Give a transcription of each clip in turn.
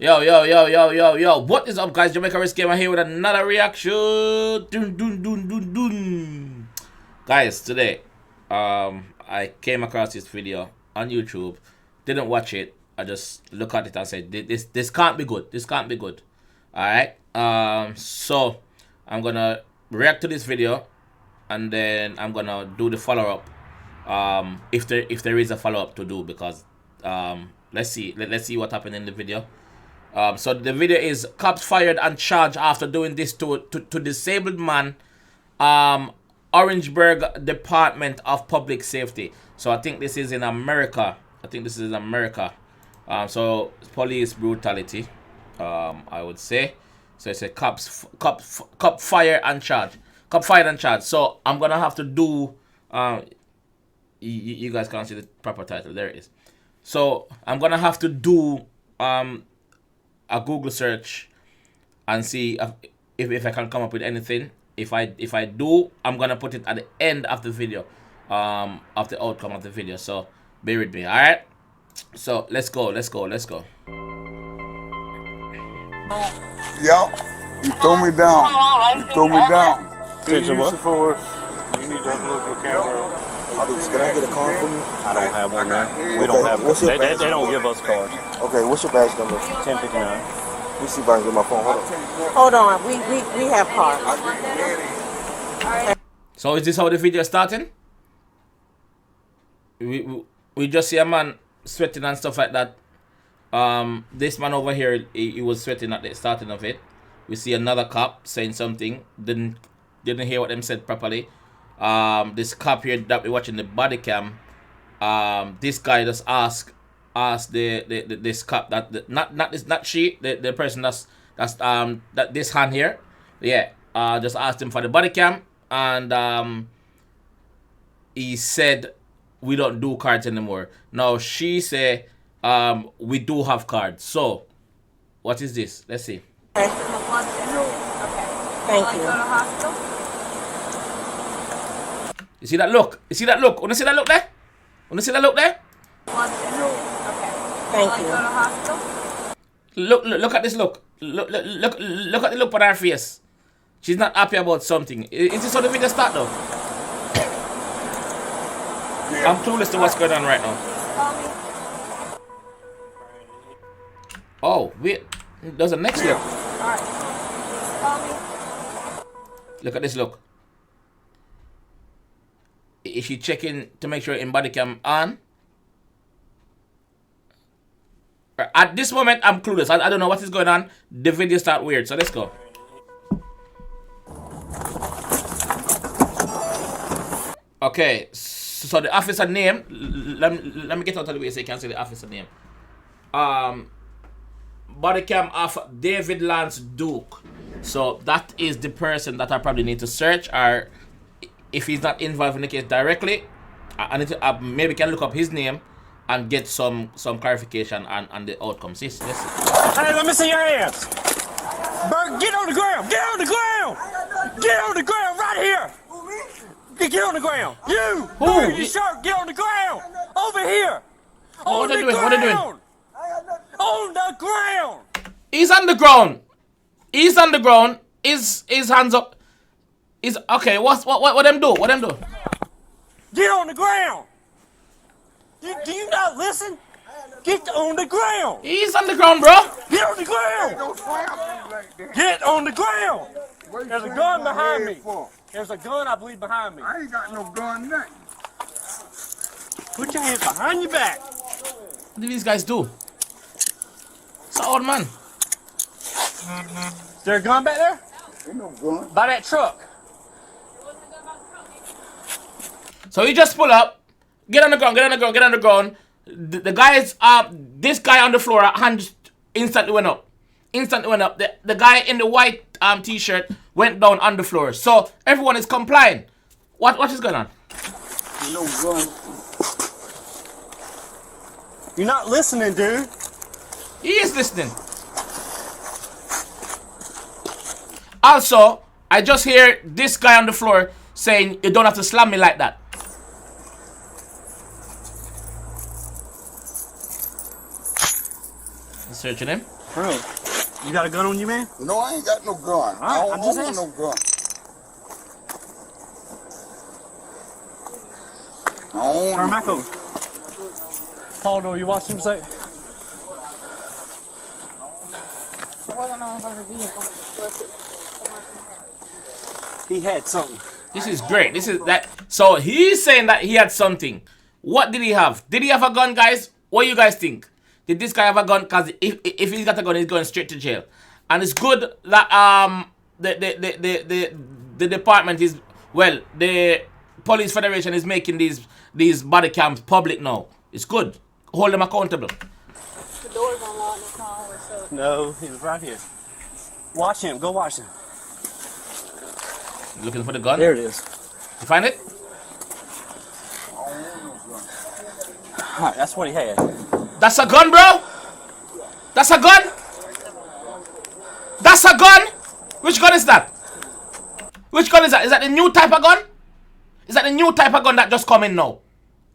Yo. What is up, guys? JAMAICA'S gamer here with another reaction. Guys, today, I came across this video on YouTube. Didn't watch it. I just look at it and said, this can't be good. This can't be good. Alright. So, I'm gonna react to this video. And then I'm gonna do the follow-up. If there is a follow-up to do, because let's see what happened in the video. So the video is cops fired and charged after doing this to disabled man, Orangeburg Department of Public Safety. So I think this is in America. So police brutality, I would say. So it's a cop fired and charged. Cop fired and charged. So I'm gonna have to do. You guys can't see the proper title. There it is. So I'm gonna have to do a Google search and see if I can come up with anything. If I do, I'm gonna put it at the end of the video, of the outcome of the video. So bear with me, all right? So let's go. Yup, you throw me down. Attention, what? You need to upload your camera. Can I get a card from you? I don't have one, man. We don't have one. They don't give us cards. Okay, what's your badge number? 1059. Let me see if I can get my phone. Hold on. We have cards. So is this how the video is starting? We just see a man sweating and stuff like that. This man over here, he was sweating at the starting of it. We see another cop saying something. Didn't hear what them said properly. This cop here that we're watching the body cam. This guy just asked this cop that the person that's that this hand here, yeah, just asked him for the body cam, and he said we don't do cards anymore. Now she say we do have cards. So what is this? Let's see. Okay. Thank you. You see that look? You see that look? Wanna see that look there? Wanna see that look there? Thank you. Look at this look. Look at the look on her face. She's not happy about something. Is this how the video start though? I'm clueless to what's going on right now. Oh, wait. There's a next look. Look at this look. Is she checking to make sure in body cam on? At this moment, I'm clueless. I don't know what is going on. The video start weird, so let's go. Okay, so the officer name. Let me get out of the way so you can see the officer name. Body cam of David Lance Duke. So that is the person that I probably need to search, or if he's not involved in the case directly, I need to maybe can look up his name and get some clarification on the outcome. See, let's see. Hey, let me see your hands. Bert, get on the ground. Get on the ground. Get on the ground right here. Get on the ground. You. Who? Your shirt. Get on the ground. Over here. What are they doing? What are they doing? On the ground. He's on the ground. He's on the ground. His hands up. Is okay. What them do? What them do? Get on the ground. Do you not listen? Get on the ground. He's on the ground, bro. Get on the ground. Get on the ground. There's a gun behind me. There's a gun, I believe, behind me. I ain't got no gun, nothing. Put your hands behind your back. What do these guys do? It's an old man. Is there a gun back there? Ain't no gun. By that truck. So he just pull up, get on the ground. The guys, this guy on the floor, hand instantly went up. The guy in the white t-shirt went down on the floor. So everyone is complying. What is going on? No gun. You're not listening, dude. He is listening. Also, I just hear this guy on the floor saying, you don't have to slam me like that. Searching him. Really? You got a gun on you, man? No, I ain't got no gun. right, I I'm don't just want no gun. I don't Turn want back over. Paul, do you watch him say? He had something. This is great. This is that. So he's saying that he had something. What did he have? Did he have a gun, guys? What do you guys think? Did this guy have a gun? Because if he's got a gun, he's going straight to jail. And it's good that the department is, well, the police federation is making these body cams public now. It's good. Hold them accountable. The door's unlocked. It's not always shut. No, he was right here. Watch him. Go watch him. Looking for the gun? There it is. You find it? All right, that's what he had. That's a gun, bro? That's a gun? That's a gun? Which gun is that? Which gun is that? Is that the new type of gun? Is that the new type of gun that just come in now?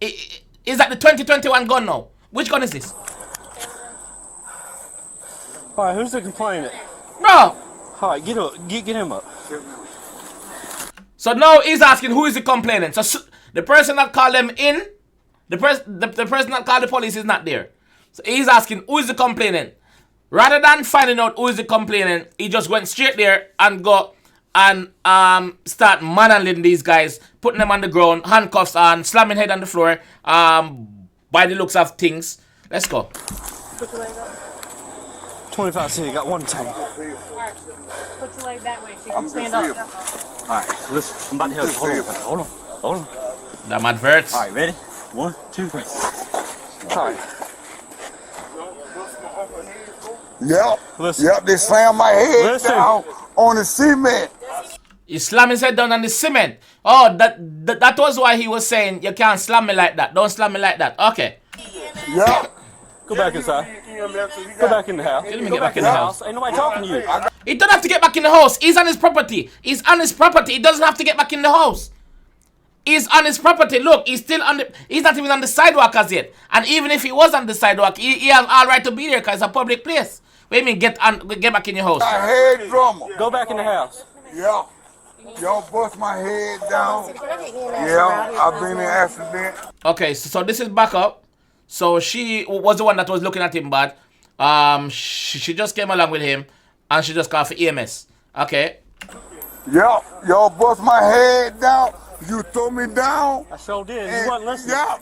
Is that the 2021 gun now? Which gun is this? All right, who's the complainant? Bro! All right, get him up. So now he's asking who is the complainant. So the person that called them in, the person that called the police is not there. So he's asking who is the complainant. Rather than finding out who is the complainant, he just went straight there and go and start manhandling these guys, putting them on the ground, handcuffs on, slamming head on the floor, by the looks of things. Let's go. Put your leg up. 25 cents, got one tank. Put your leg that way so you can stand up. All right, listen, I'm about to help you. Hold on. Them adverts. All right, ready? 1, 2, 3. All right. Yep. Listen. Yep, they slammed my head Listen. down on the cement. He slammed his head down on the cement. Oh, that was why he was saying you can't slam me like that. Don't slam me like that. Okay. Yep. Go back inside. Go back in the house. Let me get back in the house. Ain't nobody talking to you. He don't have to get back in the house. He's on his property. He's on his property. He doesn't have to get back in the house. He's on his property. Look, he's still on the. He's not even on the sidewalk as yet. And even if he was on the sidewalk, he has all right to be there because it's a public place. What do you mean get back in your house? My head drummer. Go back in the house. Yeah. Y'all bust my head down. Yeah, I've been in an accident. Okay, so this is back up. So she was the one that was looking at him bad. She just came along with him and she just called for EMS. Okay. Yeah, y'all bust my head down. You threw me down. I sure did. and- You wasn't listening. Yeah.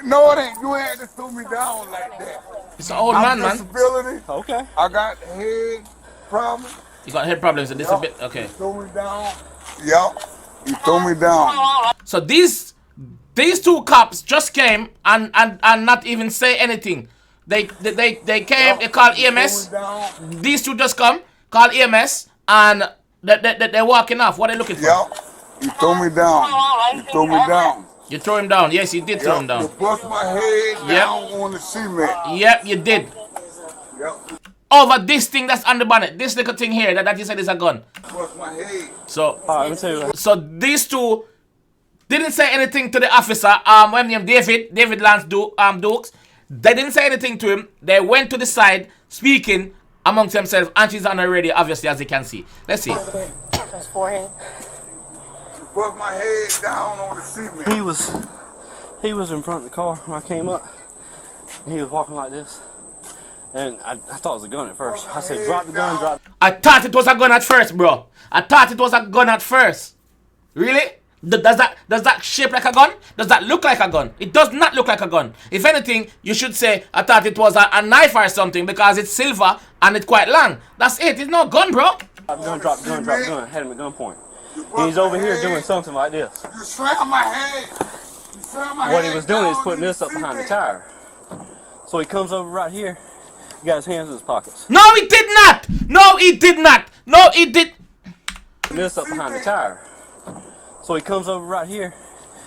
No, it ain't. You ain't to throw me down like that. It's an old I'm man. disability. Okay. I got head problems. You got head problems. This a bit okay. Throw me down. Yeah. You throw me down. So these two cops just came and not even say anything. They came. They called EMS. Throw me down. These two just come, call EMS, and they're walking off. What are they looking for? Yeah. You throw me down. You throw me down. You throw him down. Yes, you did throw him You down. bust my head down on the cement. Yep, you did. Yep. Over this thing that's on the bonnet. This little thing here that you said is a gun. Bust my head. So, All right, let me tell you what. so these two didn't say anything to the officer. When named David Lance Dukes. They didn't say anything to him. They went to the side speaking amongst themselves, and she's on her radio, obviously, as you can see. Let's see. His forehead. You bust my head down on the cement. He was in front of the car when I came up. And he was walking like this. And I thought it was a gun at first. I said, drop the gun, drop. I thought it was a gun at first, bro. I thought it was a gun at first. Really? Does that shape like a gun? Does that look like a gun? It does not look like a gun. If anything, you should say, I thought it was a knife or something because it's silver and it's quite long. That's it. It's no gun, bro. Drop the gun. Had him at gunpoint. And he's over here doing something like this. You slammed my head. You slammed my What head he was doing is down putting on this up behind the cement. tire. So he comes over right here. He got his hands in his pockets. No, he did not. No, he did not. No, he did. Putting this up behind the tire. So he comes over right here.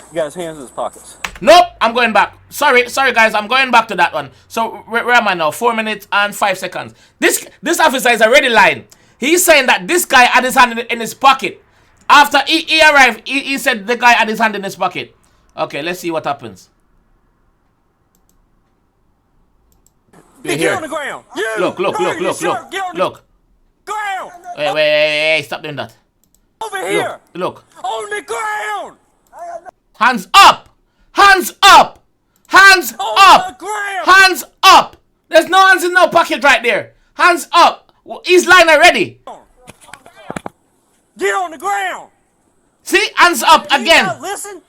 He got his hands in his pockets. Nope, I'm going back. Sorry, guys. I'm going back to that one. So where am I now? 4 minutes and 5 seconds. This officer is already lying. He's saying that this guy had his hand in his pocket. After he arrived, he said the guy had his hand in his pocket. Okay, let's see what happens. We're Get here. on the ground. You. Look. Get on the ground. Wait, stop doing that. Over here. Look. On the ground. Hands up! Hands up! Hands On up! the ground. Hands up! There's no hands in no pocket right there. Hands up! He's lying already. Get on the ground. See? Hands up again. Now, listen.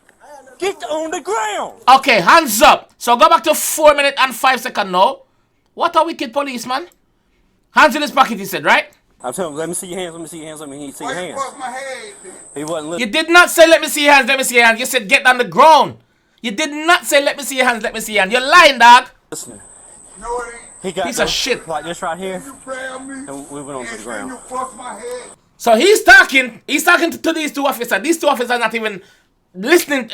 Get on the ground. Okay, hands up. So go back to 4 minutes and 5 seconds now. What a wicked policeman. Hands in his pocket, he said, right? I'm telling him, let me see your hands, let me see your hands, let me see your Why you hands. bust my head? He wasn't listening. You did not say, let me see your hands, let me see your hands. You said, get on the ground. You did not say, let me see your hands, let me see your hands. You're lying, dog. Listening. No, it ain't. He got Piece of shit. like this right here, You grab me. and we went onto the ground. You bust my head. So he's talking to these two officers. These two officers are not even listening,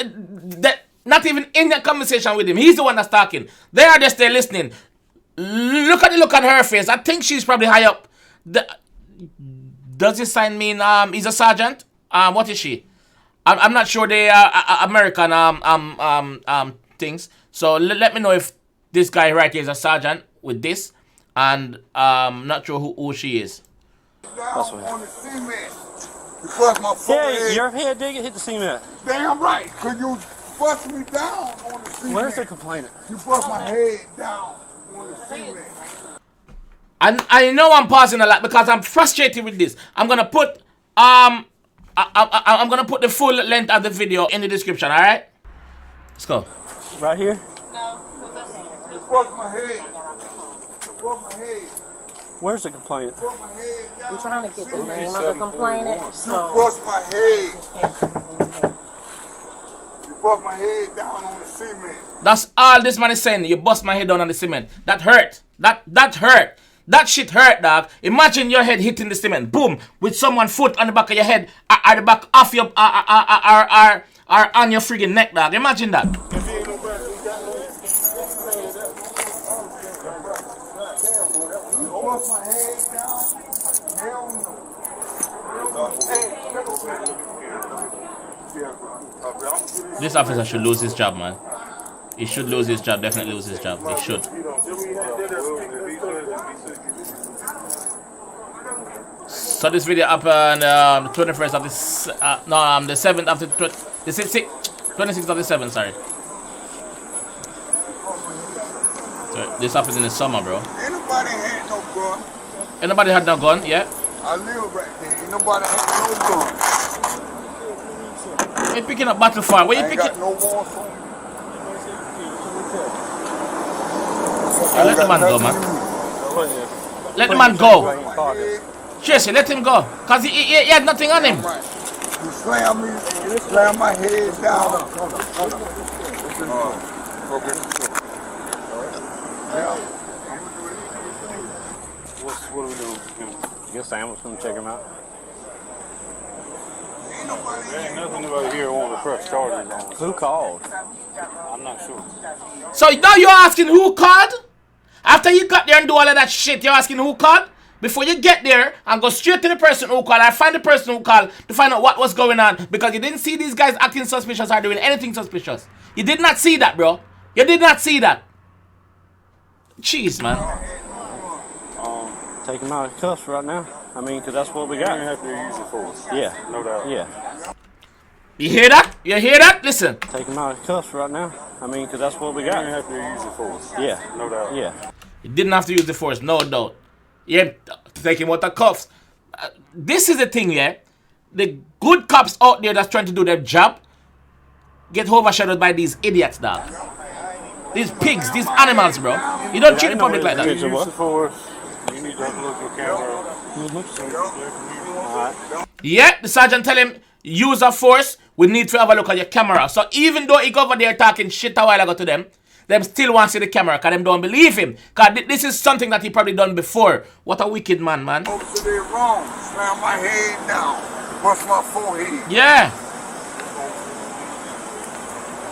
not even in the conversation with him. He's the one that's talking. They are just there listening. Look at the look on her face. I think she's probably high up. Does this sign mean he's a sergeant? What is she? I'm not sure they are American things. So let me know if this guy right here is a sergeant with this, and not sure who she is. Down on the cement. You bust my Yeah, forehead. your head did hit the cement. Damn right. Cause you bust me down on the cement. Where's the complainant? You bust my head down on the cement. And I know I'm pausing a lot because I'm frustrated with this. I'm gonna put I'm gonna put the full length of the video in the description. All right, let's go. Right here? You bust my head. You bust my head. Where's the complainant? Bust my head down. I'm trying to get the name of the complainant. You So, bust my head. You bust my head down on the cement. That's all this man is saying. You bust my head down on the cement. That hurt. That hurt. That shit hurt, dog. Imagine your head hitting the cement, boom, with someone's foot on the back of your head, or the back of your, or on your friggin' neck, dog. Imagine that. Bust my head down. Hell no. This officer should lose his job, man. He should lose his job. Definitely lose his job. He should. So this video up on the 21st of this, the 7th of the 26th of the 7th, sorry. So this happened in the summer, bro. Anybody had no gun? Anybody had no gun? Yeah. I live right there. Ain't nobody had no gun. Where you picking up battle for? Where you Ain't picking? got no more for me. Yeah, let the man go, man. Let the man go. Seriously, let him go. Because he had nothing on him. Right. You slam me, you slam my head down. Okay. Yeah. What are we doing? Get Sam was going to check him out. There ain't nothing about here want to press charges on. Who called? I'm not sure. So now you're asking who called? After you got there and do all of that shit, you're asking who called? Before you get there and go straight to the person who called, I find the person who called to find out what was going on, because you didn't see these guys acting suspicious or doing anything suspicious. You did not see that, bro. You did not see that. Jeez, man. Take him out of cuffs right now. I mean, because that's what we You got. have to use it force. Yeah. No doubt. Yeah. You hear that? You hear that? Listen. Take him out of cuffs right now. I mean, because that's what we You got. have to use it force. Yeah. No doubt. Yeah. You didn't have to use the force, no doubt. Yeah, take him out the cuffs. This is the thing, yeah. The good cops out there that's trying to do their job get overshadowed by these idiots, dog. These pigs, these animals, bro. You don't treat the public like You that. use the force. You need to have a look at the camera. Yeah, the sergeant tell him, use a force, we need to have a look at your camera. So even though he go over there talking shit a while ago to them still want to see the camera because them don't believe him. Because this is something that he probably done before. What a wicked man, man. Folks, they wrong. Slam my head down. Bust my forehead. Yeah.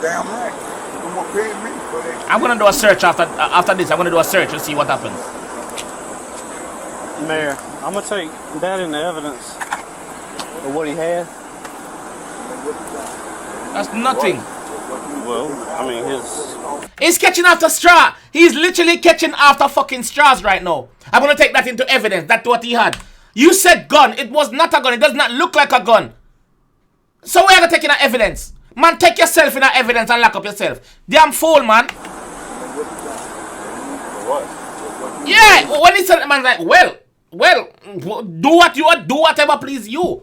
Damn right. You gonna pay me for that. I'm going to do a search after this. I'm going to do a search and see what happens. Mayor, I'm going to take that in the evidence of what he had. That's nothing. Well, I mean, his... He's catching after straw. He's literally catching after fucking straws right now. I'm gonna take that into evidence. That's what he had. You said gun. It was not a gun. It does not look like a gun. So where are you taking that evidence? Man, take yourself in that evidence and lock up yourself. Damn fool, man. What? Yeah, when he said, man, like, well, do what you want. Do whatever pleases you.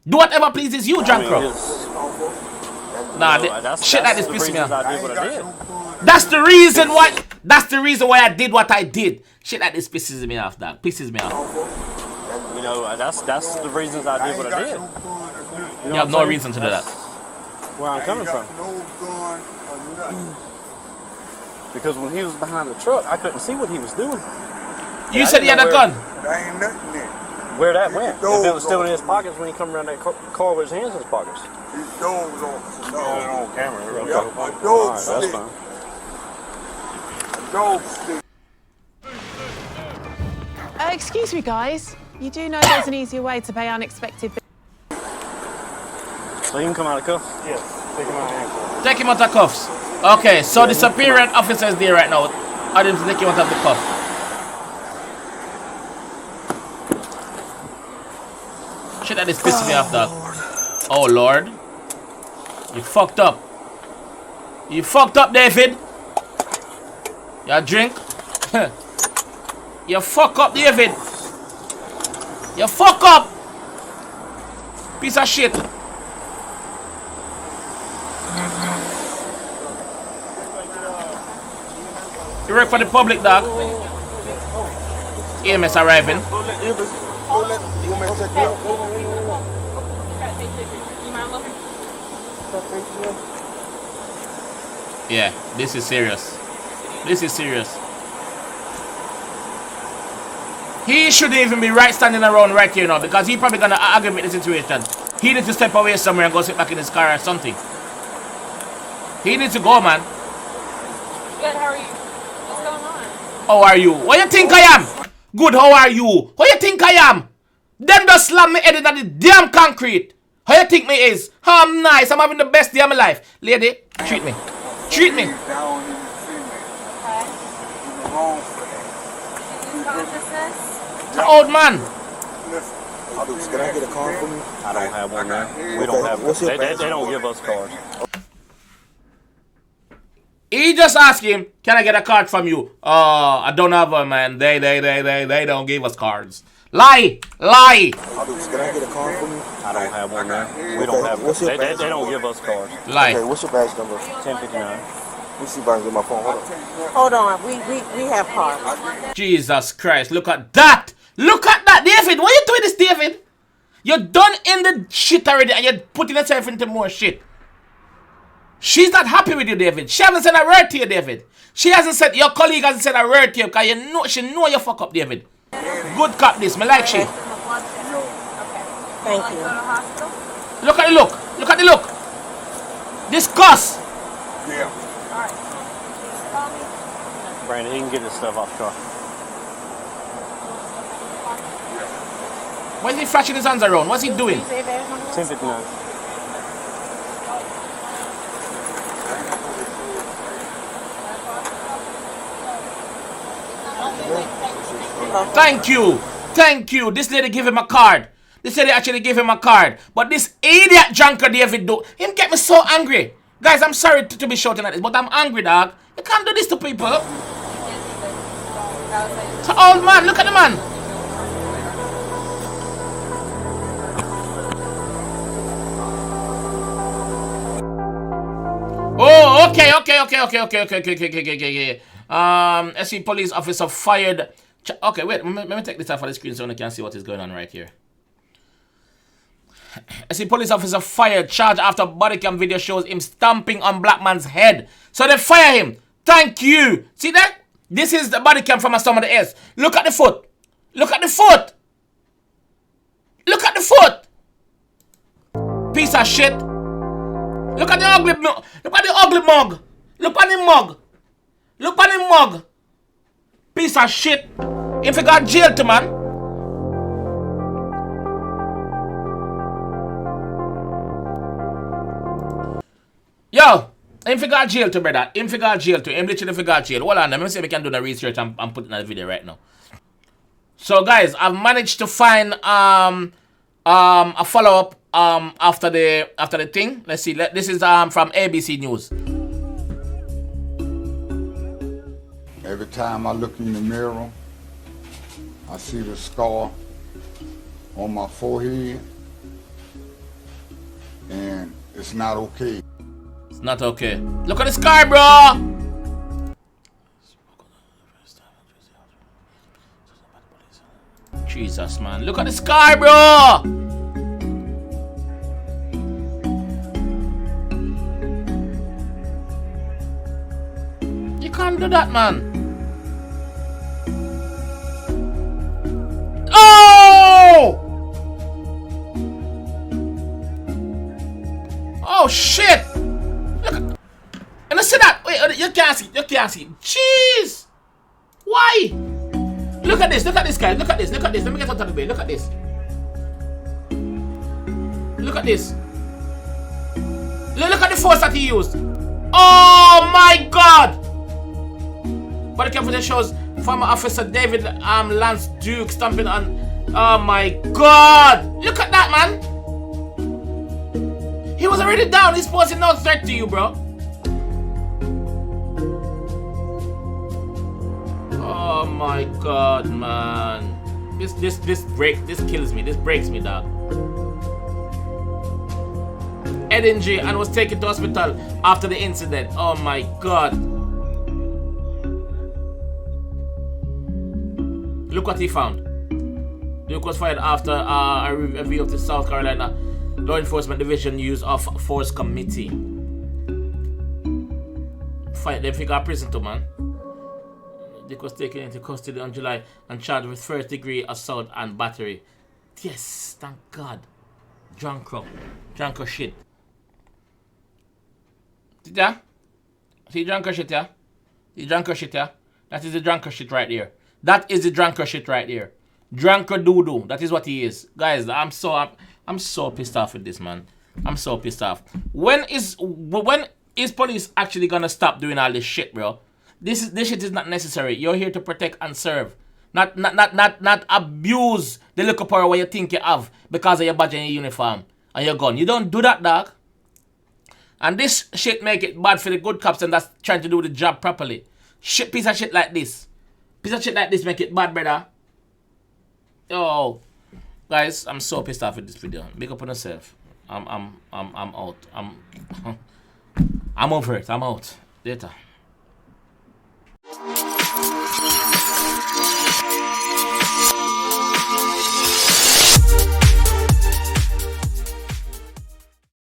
Do whatever pleases you, Jankro. Nah, shit like this pisses me off. That's the reason why. That's the reason why I did what I did. Shit like this pisses me off, dog. Pisses me off. You know, that's the reasons I did what I did. You have no reason to do that. Where I'm coming from. Because when he was behind the truck, I couldn't see what he was doing. You said he had a gun. There ain't nothing there. Where that went. If it was still in his pockets when he come around that car with his hands in his pockets. His dog was on. On camera. Yeah, my dog Alright, that's stick. fine. Dog stick. Excuse me, guys. You do know there's an easier way to pay unexpected bills. So he can come out of cuffs? Yes. Take him out of handcuffs. Take him out of cuffs. Okay, so the superior officer is there right now. I didn't take him out of the cuff. Shit that is pissing me off, dog. Oh, Lord. You fucked up. You fucked up, David. You drink? You fuck up, David. You fuck up. Piece of shit. You work for the public, dog. EMS arriving. Yeah, this is serious. This is serious. He shouldn't even be right standing around right here now because he's probably gonna aggravate the situation. He needs to step away somewhere and go sit back in his car or something. He needs to go, man. Good, how are you? What's going on? How are you? What you think I am? Good, how are you? What you think I am? Them just slam me head in the damn concrete. How you think me is? How I'm nice, I'm having the best day of my life. Lady, treat me. Treat me. Down in the cement. You're wrong for that. Consciousness? The old man. Listen. Can I get a card from you? I don't have one now. We don't have What's your they don't give us cards. He just asked him, can I get a card from you? I don't have one, man. They don't give us cards. Lie! Lie! Can I get a card from you? I don't have one now. We don't have they don't give us cards. Lie. Okay, what's your badge number? 1059. Let me see if I can get my phone. Hold on, we have cards. Jesus Christ, look at that! Look at that, David! What are you doing this, David? You're done in the shit already and you're putting yourself into more shit. She's not happy with you, David. She hasn't said a word to you, David. She hasn't said, your colleague hasn't said a word to you because she know you fuck up, David. Good cop this, me like she. Thank you. Look at the look. Look at the look. Discuss. Yeah. Brandon, he can get his stuff off the car. Why is he flashing his hands around? What's he doing? 1059. Thank you. Thank you. This lady gave him a card. This lady actually gave him a card. But this idiot junker David do. Him get me so angry. Guys, I'm sorry to be shouting at this, but I'm angry, dog. You can't do this to people. It's an old man. Look at the man. Oh, okay. SC police officer fired. Okay, wait. Let me take this off of the screen so I can see what is going on right here. SC police officer fired. Charge after body cam video shows him stomping on black man's head. So they fire him. Thank you. See that? This is the body cam from a some of the S. Look at the foot. Look at the foot. Look at the foot. Piece of shit. Look at the ugly mug. Look at the ugly mug. Look at the mug. Look at the mug. Piece of shit. If you got jailed to, man. Yo. Him figure jail to brother. Him figure jail to. Him literally figure jail. Hold on, let me see if we can do the research and put it in the video right now. So guys, I've managed to find a follow-up after the thing. Let's see. This is from ABC News. Every time I look in the mirror, I see the scar on my forehead, and it's not okay. It's not okay. Look at the scar, bro. Jesus, man. Look at the scar, bro. You can't do that, man. Oh! Oh, shit. Look at... And I see that. Wait, you can't see. You can't see. Jeez. Why? Look at this guy, look at this, let me get out of the way, look at this. Look at this. Look at the force that he used. Oh my god! Body cam footage shows former officer David Lance Duke stomping on. Oh my god! Look at that, man! He was already down, he's posing no threat to you, bro. Oh my god, man. This kills me. This breaks me, dog. Head injury and was taken to hospital after the incident. Oh my god. Look what he found. Duke was fired after a review of the South Carolina Law Enforcement Division use of force committee. Fight them figure prison to, man. Dick was taken into custody on July and charged with first-degree assault and battery. Yes, thank God. Drunko shit. See that? See drunko shit, yeah? See drunko shit, yeah? That is the drunko shit right there. That is the drunko shit right there. Drunko doo-doo. That is what he is. Guys, I'm so pissed off with this, man. I'm so pissed off. When is police actually gonna stop doing all this shit, bro? This shit is not necessary. You're here to protect and serve. Not abuse the little power what you think you have because of your badge and your uniform and your gun. You don't do that, dog. And this shit make it bad for the good cops and that's trying to do the job properly. Shit, piece of shit like this. Piece of shit like this make it bad, brother. Oh, guys, I'm so pissed off with this video. Big up on yourself. I'm out. I'm over it. I'm out. Later.